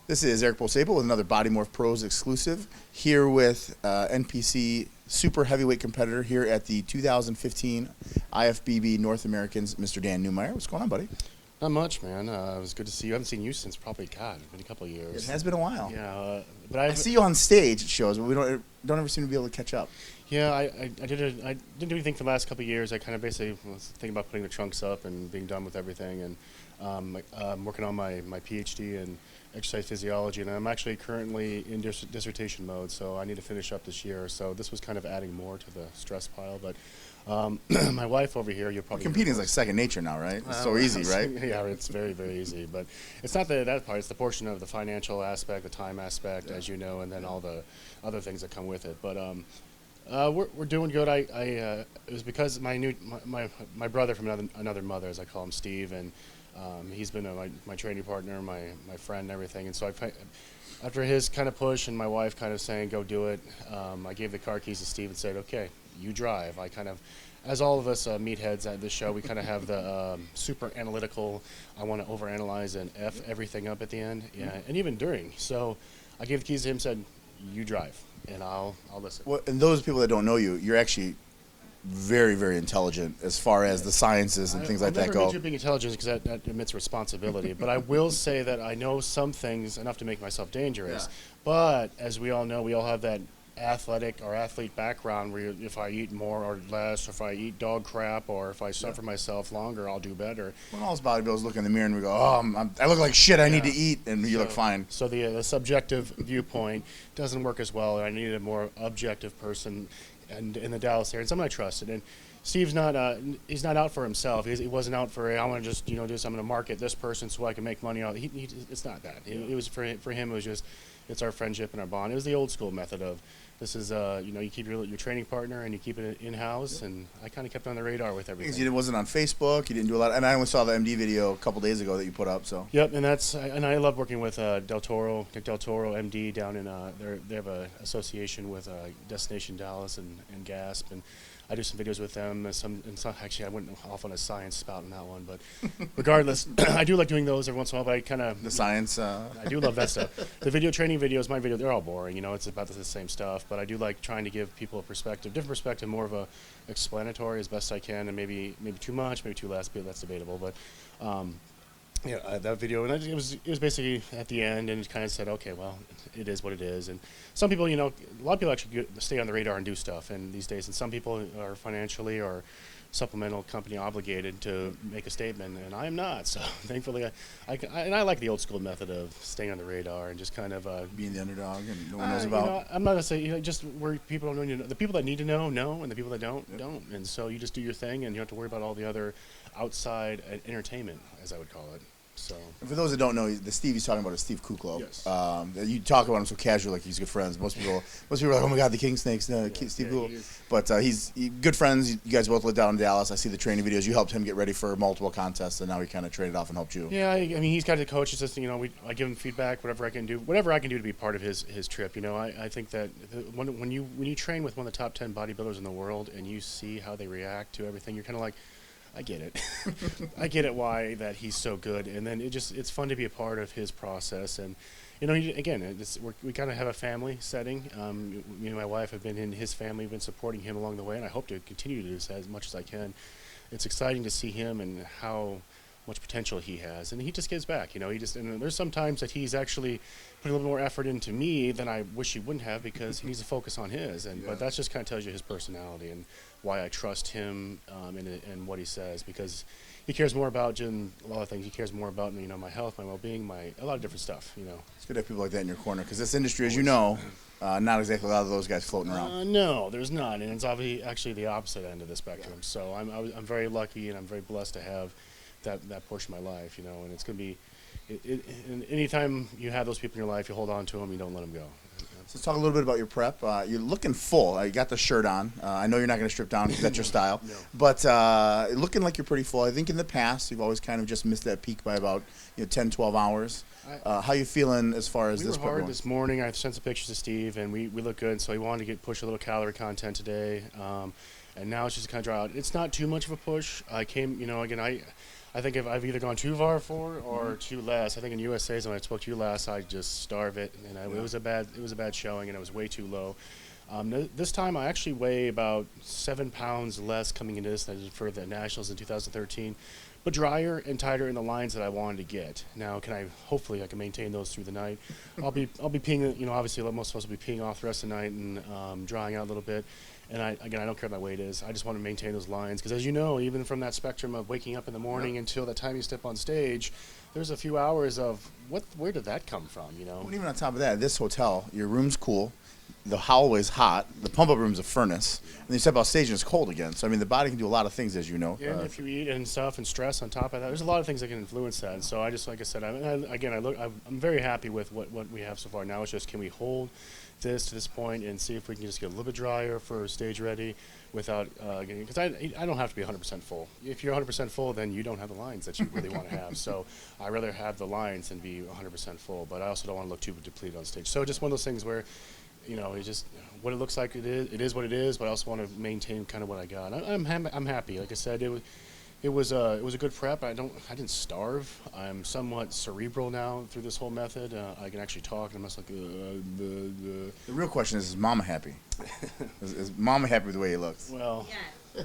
This is Eric Bolsable with another Body Morph Pros exclusive here with NPC super heavyweight competitor here at the 2015 IFBB North Americans, Mr. Dan Newmire. What's going on, buddy? Not much, man. It was good to see you. I haven't seen you since probably, God, it's been a couple of years. It has been a while. Yeah, but I see you on stage at shows, but we don't ever seem to be able to catch up. Yeah, I didn't do anything for the last couple of years. I kind of basically was thinking about putting the trunks up and being done with everything, and I'm working on my PhD in exercise physiology, and I'm actually currently in dissertation mode, so I need to finish up this year. So this was kind of adding more to the stress pile, but my wife over here, you'll probably... Competing is like second nature now, right? It's so easy, right? Yeah, it's very, very easy. But it's not that part. It's the portion of the financial aspect, the time aspect, as you know, and then all the other things that come with it. But we're doing good. It was because my brother from another mother, as I call him, Steve, and he's been my training partner, my friend, and everything. And so after his kind of push and my wife kind of saying, go do it, I gave the car keys to Steve and said, okay, you drive. I kind of, as all of us meatheads at this show, we kind of have the super analytical, I want to overanalyze and F everything up at the end, yeah, and even during. So I gave the keys to him, said, you drive, and I'll listen. Well, and those people that don't know you, you're actually very, very intelligent as far as the sciences and things like that go. I'll never being intelligent because that admits responsibility. But I will say that I know some things enough to make myself dangerous. Yeah. But as we all know, we all have that athlete background where if I eat more or less, or if I eat dog crap, or if I suffer myself longer, I'll do better. When all us bodybuilders look in the mirror and we go, oh, I look like shit, I need to eat, and you look fine. So the subjective viewpoint doesn't work as well. I needed a more objective person and in the Dallas area, and someone I trusted. And Steve's not he's not out for himself. He wasn't out for, I want to just do this. I'm going to market this person so I can make money on it. It's not that. It was for him. It was just, it's our friendship and our bond. It was the old school method of, this is you keep your training partner and you keep it in house. And I kind of kept on the radar with everything. It wasn't on Facebook. You didn't do a lot, and I only saw the MD video a couple days ago that you put up. So yep, and I love working with Nick Del Toro, MD down in they have a association with Destination Dallas and GASP, and I do some videos with them. Actually, I went off on a science spout on that one, but regardless, I do like doing those every once in a while. But I kind of the science. I do love that stuff. The video training videos, my video, they're all boring. It's about the same stuff. But I do like trying to give people a different perspective, more of a explanatory as best I can, and maybe too much, maybe too less. But that's debatable. But yeah, that video, and it was basically at the end, and it kind of said, okay, well, it is what it is. And some people, a lot of people actually stay on the radar and do stuff, and these days, and some people are financially or supplemental company obligated to make a statement, and I am not. So thankfully, I like the old school method of staying on the radar and just kind of being the underdog and no one knows about. I'm not gonna say just where people don't know. The people that need to know, and the people that don't. And so you just do your thing, and you don't have to worry about all the other outside entertainment, as I would call it. So, and for those that don't know, the Steve he's talking about is Steve Kuklo. Yes. You talk about him so casually, like he's good friends. Most people are like, oh my God, the King Snakes, Steve Kuklo. But he's good friends. You guys both live down in Dallas. I see the training videos. You helped him get ready for multiple contests, and now he kind of traded off and helped you. Yeah, I mean, he's got the coach. It's just, I give him feedback, whatever I can do to be part of his trip. I think that when you train with one of the top 10 bodybuilders in the world, and you see how they react to everything, you're kind of like, I get it. I get it why that he's so good, and then it's fun to be a part of his process. And again, we kind of have a family setting. My wife have been in his family, been supporting him along the way, and I hope to continue to do this as much as I can. It's exciting to see him and how much potential he has, and he just gives back. And there's some times that he's actually putting a little more effort into me than I wish he wouldn't have, because he needs to focus on his. But that just kind of tells you his personality and why I trust him and what he says, because he cares more about a lot of things. He cares more about my health, my well-being, a lot of different stuff. It's good to have people like that in your corner, because this industry, as you know, not exactly a lot of those guys floating around. No, there's not, and it's obviously actually the opposite end of the spectrum. Yeah. So I'm very lucky, and I'm very blessed to have that portion of my life, and it's going to be, and anytime you have those people in your life, you hold on to them, you don't let them go. So let's talk a little bit about your prep. You're looking full. You got the shirt on. I know you're not going to strip down because that's your style. No. But looking like you're pretty full. I think in the past you've always kind of just missed that peak by about 10, 12 hours. How you feeling as far as this? We were hard this morning. I sent some pictures to Steve, and we look good. So he wanted to push a little calorie content today. And now it's just kind of dry out. It's not too much of a push. I came, again, I I think if I've either gone too far for or too less. I think in USA's when I spoke to you last, I just starve it, and it was a bad showing, and it was way too low. This time I actually weigh about 7 pounds less coming into this than I did for the Nationals in 2013, but drier and tighter in the lines that I wanted to get. Now, hopefully I can maintain those through the night. I'll be peeing, obviously most of us will be peeing off the rest of the night and drying out a little bit. And I don't care what my weight is. I just want to maintain those lines because, as you know, even from that spectrum of waking up in the morning until the time you step on stage, there's a few hours of where did that come from, Well, even on top of that, this hotel, your room's cool. The hallway's hot. The pump-up room's a furnace. And then you step off stage and it's cold again. So, I mean, the body can do a lot of things, as you know. Yeah, and if you eat and stuff and stress on top of that, there's a lot of things that can influence that. And so I just, like I said, I'm very happy with what we have so far. Now it's just, can we hold this to this point and see if we can just get a little bit drier for stage ready without getting, because I don't have to be 100% full. If you're 100% full, then you don't have the lines that you really want to have. So I'd rather have the lines than be 100% full, but I also don't want to look too depleted on stage. So just one of those things where, it's just what it looks like. It is what it is, but I also want to maintain kind of what I got. I'm happy. Like I said, it was a good prep. I didn't starve. I'm somewhat cerebral now through this whole method. I can actually talk, and I'm just like. The real question is Mama happy? is Mama happy with the way he looks? Well, Yes.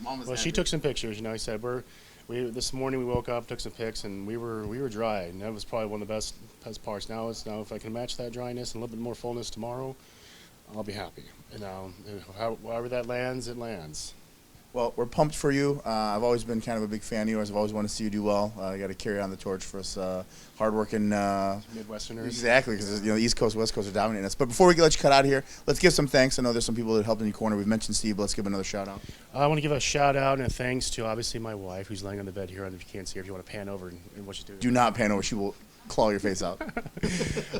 Mama's well, happy. she took some pictures. He said this morning we woke up, took some pics, and we were dry, and that was probably one of the best parts. Now if I can match that dryness and a little bit more fullness tomorrow, I'll be happy. And however that lands, it lands. Well, we're pumped for you. I've always been kind of a big fan of yours. I've always wanted to see you do well. You got to carry on the torch for us hardworking Midwesterners. Exactly, because East Coast, West Coast are dominating us. But before we let you cut out of here, let's give some thanks. I know there's some people that helped in your corner. We've mentioned Steve. But let's give another shout out. I want to give a shout out and a thanks to obviously my wife, who's laying on the bed here. And if you can't see her, if you want to pan over and what she's doing. Do not pan over. She will claw your face out.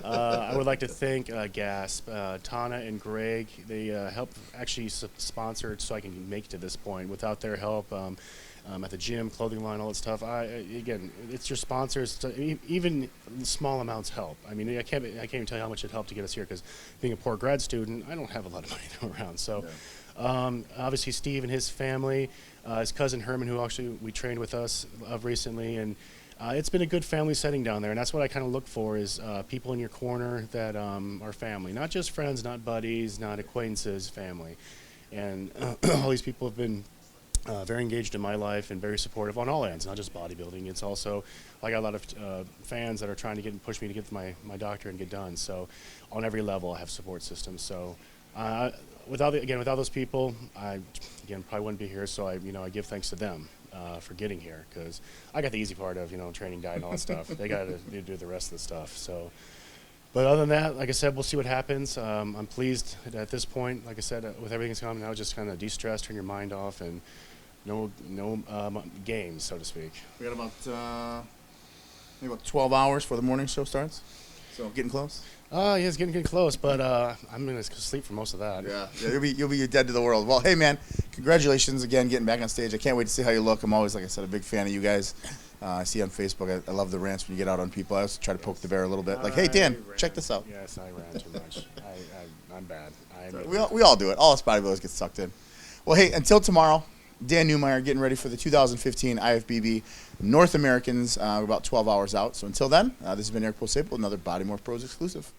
I would like to thank Gasp, Tana and Greg. They helped actually sponsor so I can make it to this point. Without their help, at the gym, clothing line, all that stuff. Again, it's your sponsors. Even small amounts help. I mean, I can't even tell you how much it helped to get us here because being a poor grad student, I don't have a lot of money to go around. So, obviously, Steve and his family, his cousin Herman, who actually we trained with us recently, and it's been a good family setting down there, and that's what I kind of look for is people in your corner that are family, not just friends, not buddies, not acquaintances, family. And all these people have been very engaged in my life and very supportive on all ends, not just bodybuilding. It's also, I got a lot of fans that are trying to push me to get my doctorate and get done. So on every level, I have support systems. So without those people, I probably wouldn't be here. So I give thanks to them for getting here, because I got the easy part of training, diet, and all that stuff. They got to do the rest of the stuff. So, but other than that, like I said, we'll see what happens. I'm pleased at this point. Like I said, with everything that's coming now, just kind of de-stress, turn your mind off, and no games, so to speak. We got about maybe about 12 hours before the morning show starts. So getting close. Yeah, it's getting close, but I'm gonna sleep for most of that. Yeah, you'll be dead to the world. Well, hey man, congratulations again getting back on stage. I can't wait to see how you look. I'm always, like I said, a big fan of you guys. I see on Facebook. I love the rants when you get out on people. I also try to poke the bear a little bit. Like, hey Dan, check this out. Yes, I ran too much. I'm bad. We all do it. All us bodybuilders get sucked in. Well, hey, until tomorrow, Dan Newmire getting ready for the 2015 IFBB North Americans. We're about 12 hours out. So until then, this has been Eric Posaple, another Body Morph Pros exclusive.